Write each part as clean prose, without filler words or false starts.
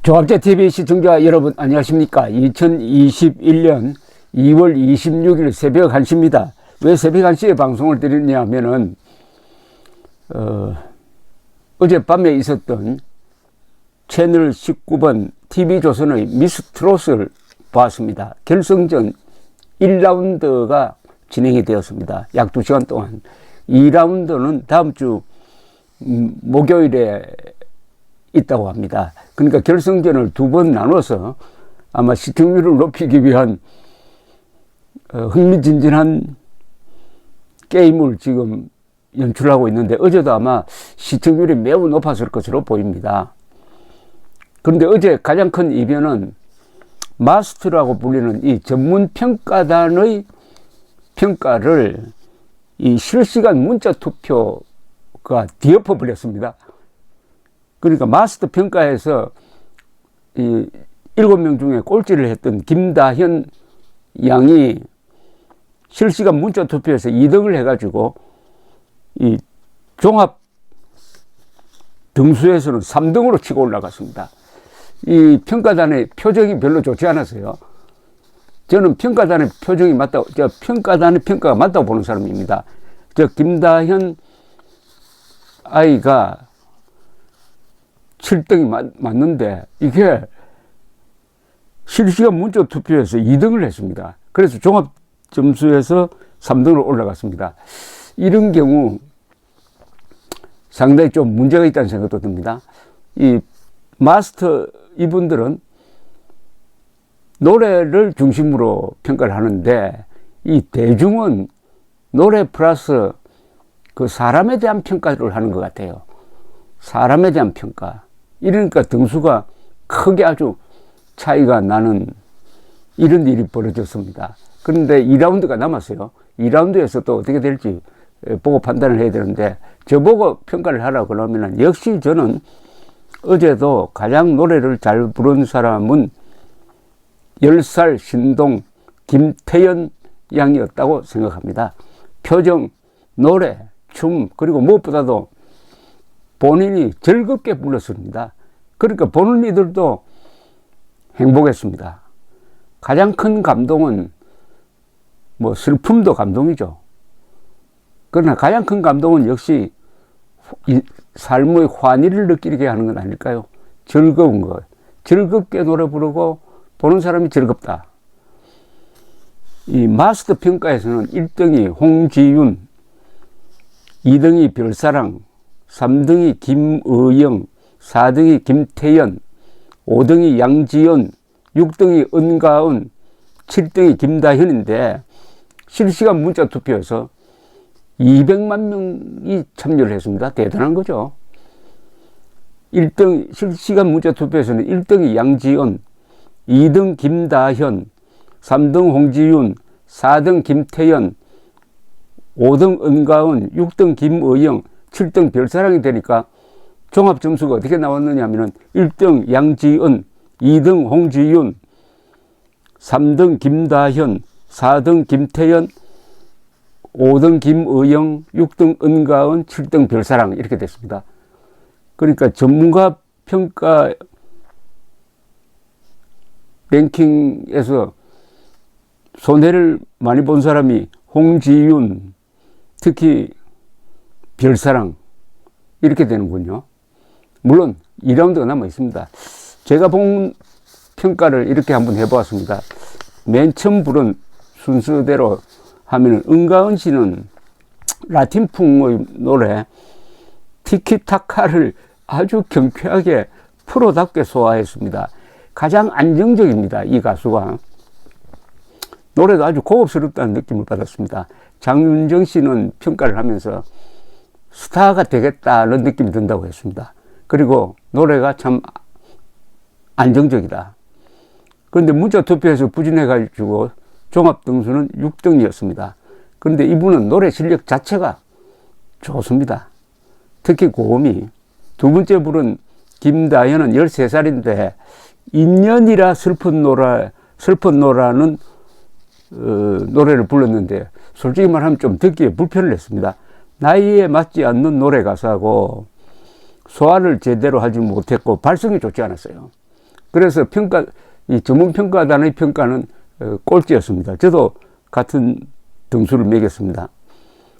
조합제TV 시청자 여러분 안녕하십니까. 2021년 2월 26일 새벽 1시입니다. 왜 새벽 1시에 방송을 드리냐 하면은 어젯밤에 있었던 채널 19번 TV조선의 미스트롯을 봤습니다. 결승전 1라운드가 진행이 되었습니다. 약 2시간 동안. 2라운드는 다음 주 목요일에 있다고 합니다. 그러니까 결승전을 두 번 나눠서 아마 시청률을 높이기 위한 흥미진진한 게임을 지금 연출하고 있는데, 어제도 아마 시청률이 매우 높았을 것으로 보입니다. 그런데 어제 가장 큰 이변은 마스터라고 불리는 이 전문 평가단의 평가를 이 실시간 문자 투표가 뒤엎어 버렸습니다. 그러니까 마스터 평가에서 이 7명 중에 꼴찌를 했던 김다현 양이 실시간 문자 투표에서 2등을 해가지고 이 종합 등수에서는 3등으로 치고 올라갔습니다. 이 평가단의 표정이 별로 좋지 않았어요. 저는 평가단의 표정이 맞다고, 평가단의 평가가 맞다고 보는 사람입니다. 김다현 아이가 7등이 맞는데 이게 실시간 문자 투표에서 2등을 했습니다. 그래서 종합 점수에서 3등으로 올라갔습니다. 이런 경우 상당히 좀 문제가 있다는 생각도 듭니다. 이 마스터 이분들은 노래를 중심으로 평가를 하는데, 이 대중은 노래 플러스 그 사람에 대한 평가를 하는 것 같아요. 사람에 대한 평가. 이러니까 등수가 크게 아주 차이가 나는 이런 일이 벌어졌습니다. 그런데 2라운드가 남았어요. 2라운드에서 또 어떻게 될지 보고 판단을 해야 되는데, 저보고 평가를 하라고 그러면 역시 저는 어제도 가장 노래를 잘 부른 사람은 10살 신동 김태연 양이었다고 생각합니다. 표정, 노래, 춤, 그리고 무엇보다도 본인이 즐겁게 불렀습니다. 그러니까 보는 이들도 행복했습니다. 가장 큰 감동은 뭐 슬픔도 감동이죠. 그러나 가장 큰 감동은 역시 이 삶의 환희를 느끼게 하는 건 아닐까요? 즐거운 것. 즐겁게 노래 부르고 보는 사람이 즐겁다. 이 마스터 평가에서는 1등이 홍지윤, 2등이 별사랑, 3등이 김의영, 4등이 김태연, 5등이 양지연, 6등이 은가은, 7등이 김다현인데, 실시간 문자 투표에서 200만 명이 참여를 했습니다. 대단한 거죠. 1등, 실시간 문자 투표에서는 1등이 양지연, 2등 김다현, 3등 홍지윤, 4등 김태연, 5등 은가은, 6등 김의영, 7등 별사랑이 되니까 종합 점수가 어떻게 나왔느냐 하면은 1등 양지은, 2등 홍지윤, 3등 김다현, 4등 김태연, 5등 김의영, 6등 은가은, 7등 별사랑, 이렇게 됐습니다. 그러니까 전문가 평가 랭킹에서 손해를 많이 본 사람이 홍지윤, 특히 별사랑, 이렇게 되는군요. 물론 2라운드가 남아 있습니다. 제가 본 평가를 이렇게 한번 해보았습니다. 맨 처음 부른 순서대로 하면은 은가은 씨는 라틴풍의 노래 티키타카를 아주 경쾌하게 프로답게 소화했습니다. 가장 안정적입니다. 이 가수가. 노래도 아주 고급스럽다는 느낌을 받았습니다. 장윤정 씨는 평가를 하면서 스타가 되겠다는 느낌이 든다고 했습니다. 그리고 노래가 참 안정적이다. 그런데 문자 투표에서 부진해가지고 종합 등수는 6등이었습니다. 그런데 이분은 노래 실력 자체가 좋습니다. 특히 고음이. 두 번째 부른 김다현은 13살인데 인연이라 슬픈 노라는 노래를 불렀는데, 솔직히 말하면 좀 듣기에 불편을 했습니다. 나이에 맞지 않는 노래 가사고 소화를 제대로 하지 못했고 발성이 좋지 않았어요. 그래서 이 전문평가단의 평가는 꼴찌였습니다. 저도 같은 등수를 매겼습니다.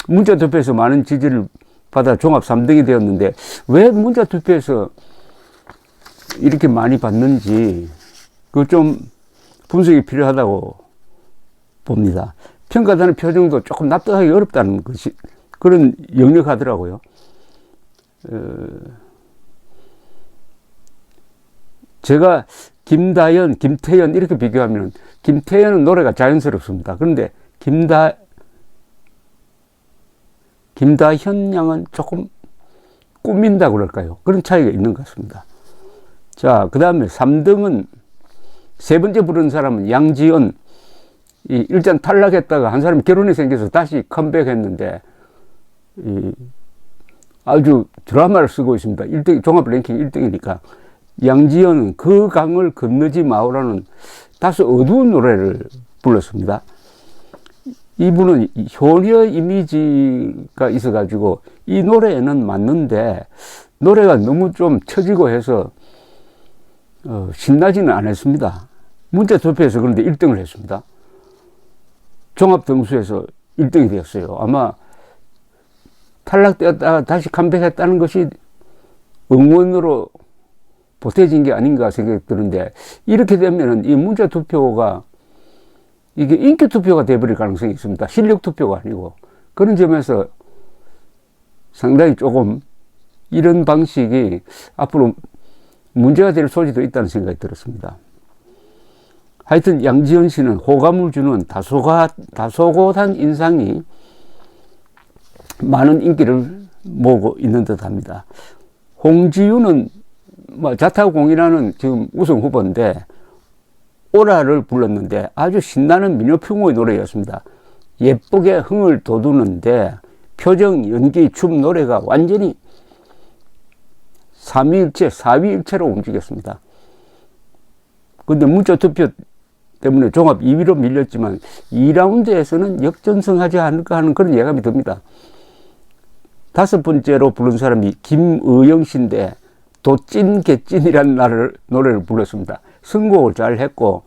문자투표에서 많은 지지를 받아 종합 3등이 되었는데 왜 문자투표에서 이렇게 많이 받는지 그 좀 분석이 필요하다고 봅니다. 평가단의 표정도 조금 납득하기 어렵다는 것이 그런 역력하더라고요. 제가 김다연, 김태연 이렇게 비교하면 김태연은 노래가 자연스럽습니다. 그런데 김다현 양은 조금 꾸민다고 그럴까요? 그런 차이가 있는 것 같습니다. 자, 그 다음에 3등은 세 번째 부른 사람은 양지연. 일단 탈락했다가 한 사람이 결혼이 생겨서 다시 컴백했는데 아주 드라마를 쓰고 있습니다. 1등, 종합 랭킹 1등이니까. 양지연은 그 강을 건너지 마오라는 다소 어두운 노래를 불렀습니다. 이분은 효녀 이미지가 있어가지고 이 노래에는 맞는데 노래가 너무 좀 처지고 해서 신나지는 않았습니다. 문자투표에서 그런데 1등을 했습니다. 종합등수에서 1등이 되었어요. 아마 탈락되었다가 다시 컴백했다는 것이 응원으로 보태진 게 아닌가 생각이 드는데 이렇게 되면은 이 문자투표가 이게 인기투표가 돼버릴 가능성이 있습니다. 실력투표가 아니고. 그런 점에서 상당히 조금 이런 방식이 앞으로 문제가 될 소지도 있다는 생각이 들었습니다. 하여튼 양지연 씨는 호감을 주는 다소곳한 인상이 많은 인기를 모으고 있는 듯 합니다. 홍지윤은 자타공이라는 지금 우승 후보인데 오라를 불렀는데 아주 신나는 민요풍의 노래였습니다. 예쁘게 흥을 돋우는데 표정, 연기, 춤, 노래가 완전히 삼위일체, 사위일체로 움직였습니다. 근데 문자투표 때문에 종합 2위로 밀렸지만 2라운드에서는 역전승하지 않을까 하는 그런 예감이 듭니다. 5번째로 부른 사람이 김의영 씨인데 도찐 개찐이라는 노래를 불렀습니다. 선곡을 잘 했고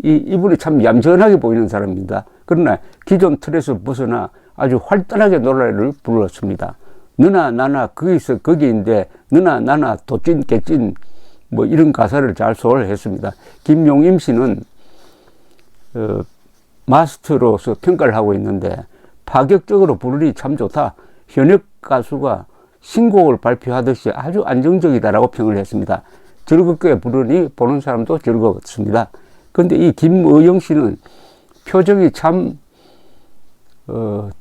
이분이 참 얌전하게 보이는 사람입니다. 그러나 기존 틀에서 벗어나 아주 활달하게 노래를 불렀습니다. 너나 나나 거기서 거기인데 너나 나나 도찐 개찐 뭐 이런 가사를 잘 소화를 했습니다. 김용임 씨는 마스터로서 평가를 하고 있는데 파격적으로 부르니 참 좋다. 현역 가수가 신곡을 발표하듯이 아주 안정적이다라고 평을 했습니다. 즐겁게 부르니 보는 사람도 즐거웠습니다. 그런데 이 김의영 씨는 표정이 참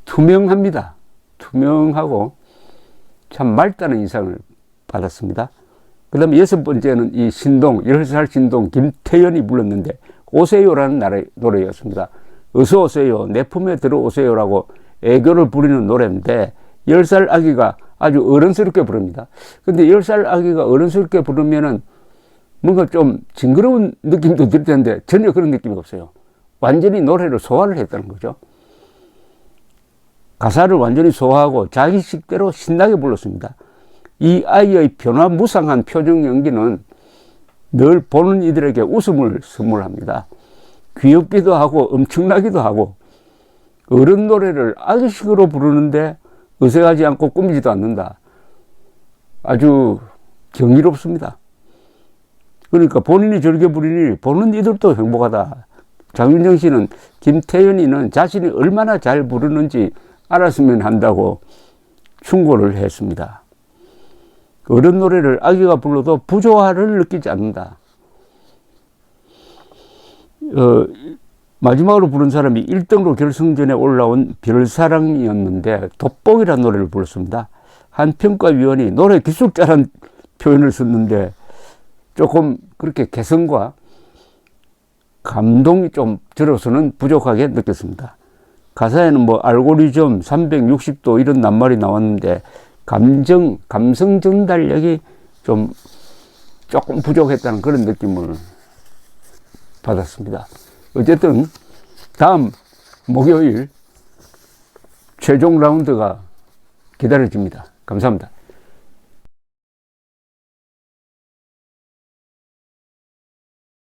투명합니다. 투명하고 참 맑다는 인상을 받았습니다. 그 다음에 6번째는 이 신동, 10살 신동 김태연이 불렀는데 오세요라는 노래였습니다. 어서 오세요, 내 품에 들어오세요라고 애교를 부리는 노래인데 10살 아기가 아주 어른스럽게 부릅니다. 근데 10살 아기가 어른스럽게 부르면은 뭔가 좀 징그러운 느낌도 들 텐데 전혀 그런 느낌이 없어요. 완전히 노래를 소화를 했다는 거죠. 가사를 완전히 소화하고 자기식대로 신나게 불렀습니다. 이 아이의 변화무쌍한 표정 연기는 늘 보는 이들에게 웃음을 선물합니다. 귀엽기도 하고 엄청나기도 하고 어른 노래를 아기식으로 부르는데 어색하지 않고 꾸미지도 않는다. 아주 경이롭습니다. 그러니까 본인이 즐겨 부르니 보는 이들도 행복하다. 장윤정 씨는 김태연이는 자신이 얼마나 잘 부르는지 알았으면 한다고 충고를 했습니다. 어른 노래를 아기가 불러도 부조화를 느끼지 않는다. 마지막으로 부른 사람이 1등으로 결승전에 올라온 별사랑이었는데 돋보기라는 노래를 불렀습니다. 한 평가위원이 노래 기술자라는 표현을 썼는데 조금 그렇게 개성과 감동이 좀 들어서는 부족하게 느꼈습니다. 가사에는 뭐 알고리즘 360도 이런 낱말이 나왔는데 감성 전달력이 조금 부족했다는 그런 느낌을 받았습니다. 어쨌든 다음 목요일 최종 라운드가 기다려집니다. 감사합니다.